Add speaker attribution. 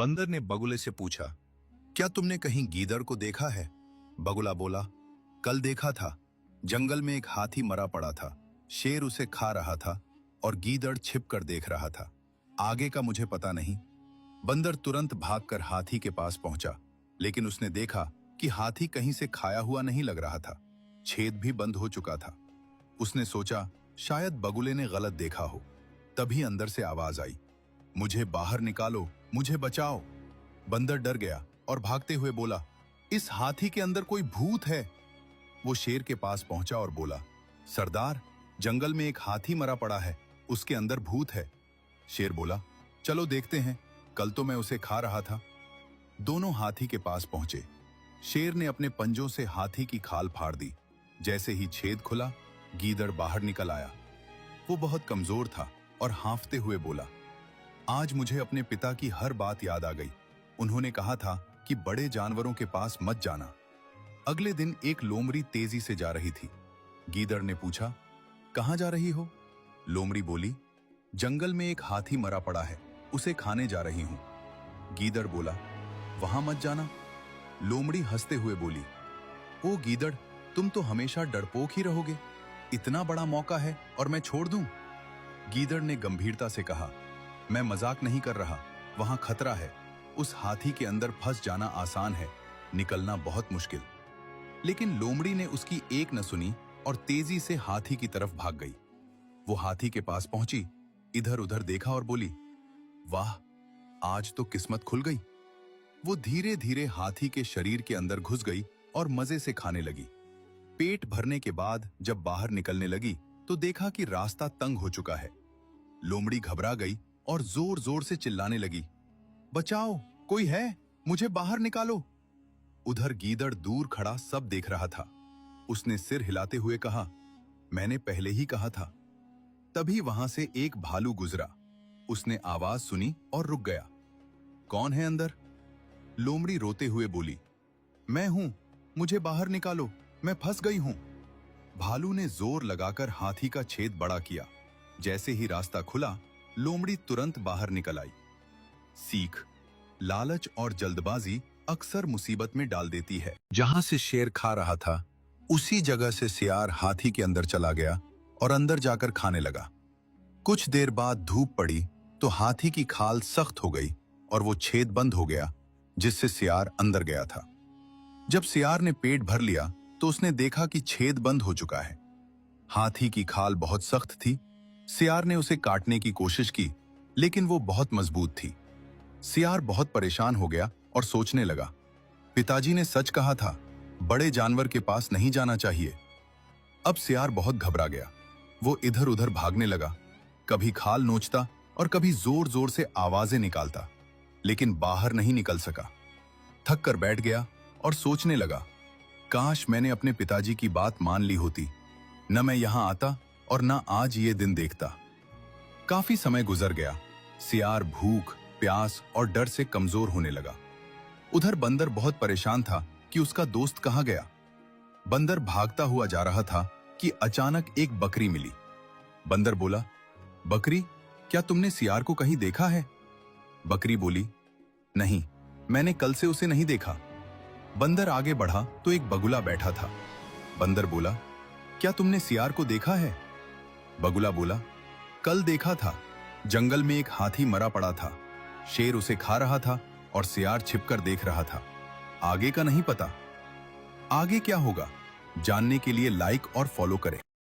Speaker 1: बंदर ने बगुले से पूछा, क्या तुमने कहीं गीदड़ को देखा है? बगुला बोला, कल देखा था। जंगल में एक हाथी मरा पड़ा था। शेर उसे खा रहा था और गीदड़ छिप कर देख रहा था। आगे का मुझे पता नहीं। बंदर तुरंत भागकर हाथी के पास पहुंचा, लेकिन उसने देखा कि हाथी कहीं से खाया हुआ नहीं लग रहा था। छेद भी बंद हो चुका था। उसने सोचा शायद बगुले ने गलत देखा हो। तभी अंदर से आवाज आई, मुझे बाहर निकालो, मुझे बचाओ। बंदर डर गया और भागते हुए बोला, इस हाथी के अंदर कोई भूत है। वो शेर के पास पहुंचा और बोला, सरदार, जंगल में एक हाथी मरा पड़ा है, उसके अंदर भूत है। शेर बोला, चलो देखते हैं, कल तो मैं उसे खा रहा था। दोनों हाथी के पास पहुंचे। शेर ने अपने पंजों से हाथी की खाल फाड़ दी। जैसे ही छेद खुला, गीदड़ बाहर निकल आया। वो बहुत कमजोर था और हांफते हुए बोला, आज मुझे अपने पिता की हर बात याद आ गई। उन्होंने कहा था कि बड़े जानवरों के पास मत जाना। अगले दिन एक लोमड़ी तेजी से जा रही थी। गीदड़ ने पूछा, कहां जा रही हो? लोमड़ी बोली, जंगल में एक हाथी मरा पड़ा है, उसे खाने जा रही हूं। गीदड़ बोला, वहां मत जाना। लोमड़ी हंसते हुए बोली, ओ गीदड़, तुम तो हमेशा डरपोक ही रहोगे। इतना बड़ा मौका है और मैं छोड़ दूं? गीदड़ ने गंभीरता से कहा, मैं मजाक नहीं कर रहा, वहां खतरा है। उस हाथी के अंदर फंस जाना आसान है, निकलना बहुत मुश्किल। लेकिन लोमड़ी ने उसकी एक न सुनी और तेजी से हाथी की तरफ भाग गई। वो हाथी के पास पहुंची, इधर उधर देखा और बोली, वाह, आज तो किस्मत खुल गई। वो धीरे धीरे हाथी के शरीर के अंदर घुस गई और मजे से खाने लगी। पेट भरने के बाद जब बाहर निकलने लगी तो देखा कि रास्ता तंग हो चुका है। लोमड़ी घबरा गई और जोर जोर से चिल्लाने लगी, बचाओ, कोई है, मुझे बाहर निकालो। उधर गीदड़ दूर खड़ा सब देख रहा था। उसने सिर हिलाते हुए कहा, मैंने पहले ही कहा था। तभी वहां से एक भालू गुजरा। उसने आवाज सुनी और रुक गया। कौन है अंदर? लोमड़ी रोते हुए बोली, मैं हूं, मुझे बाहर निकालो, मैं फंस गई हूं। भालू ने जोर लगाकर हाथी का छेद बड़ा किया। जैसे ही रास्ता खुला, लोमड़ी तुरंत बाहर निकल आई। सीख, लालच और जल्दबाजी अक्सर मुसीबत में डाल देती है। जहां से शेर खा रहा था, उसी जगह से सियार हाथी के अंदर चला गया और अंदर जाकर खाने लगा। कुछ देर बाद धूप पड़ी तो हाथी की खाल सख्त हो गई और वो छेद बंद हो गया, जिससे सियार अंदर गया था। जब सियार ने पेट भर लिया तो उसने देखा कि छेद बंद हो चुका है। हाथी की खाल बहुत सख्त थी। सियार ने उसे काटने की कोशिश की, लेकिन वो बहुत मजबूत थी। सियार बहुत परेशान हो गया और सोचने लगा, पिताजी ने सच कहा था, बड़े जानवर के पास नहीं जाना चाहिए। अब सियार बहुत घबरा गया। वो इधर उधर भागने लगा, कभी खाल नोचता और कभी जोर जोर से आवाजें निकालता, लेकिन बाहर नहीं निकल सका। थक कर बैठ गया और सोचने लगा, काश मैंने अपने पिताजी की बात मान ली होती, न मैं यहां आता और न आज ये दिन देखता। काफी समय गुजर गया। सियार भूख, प्यास और डर से कमजोर होने लगा। उधर बंदर बहुत परेशान था कि उसका दोस्त कहां गया। बंदर भागता हुआ जा रहा था कि अचानक एक बकरी मिली। बंदर बोला, बकरी, क्या तुमने सियार को कहीं देखा है? बकरी बोली, नहीं, मैंने कल से उसे नहीं देखा। बंदर आगे बढ़ा तो एक बगुला बैठा था। बंदर बोला, क्या तुमने सियार को देखा है? बगुला बोला, कल देखा था, जंगल में एक हाथी मरा पड़ा था। शेर उसे खा रहा था और सियार छिपकर देख रहा था। आगे का नहीं पता। आगे क्या होगा, जानने के लिए लाइक और फॉलो करें।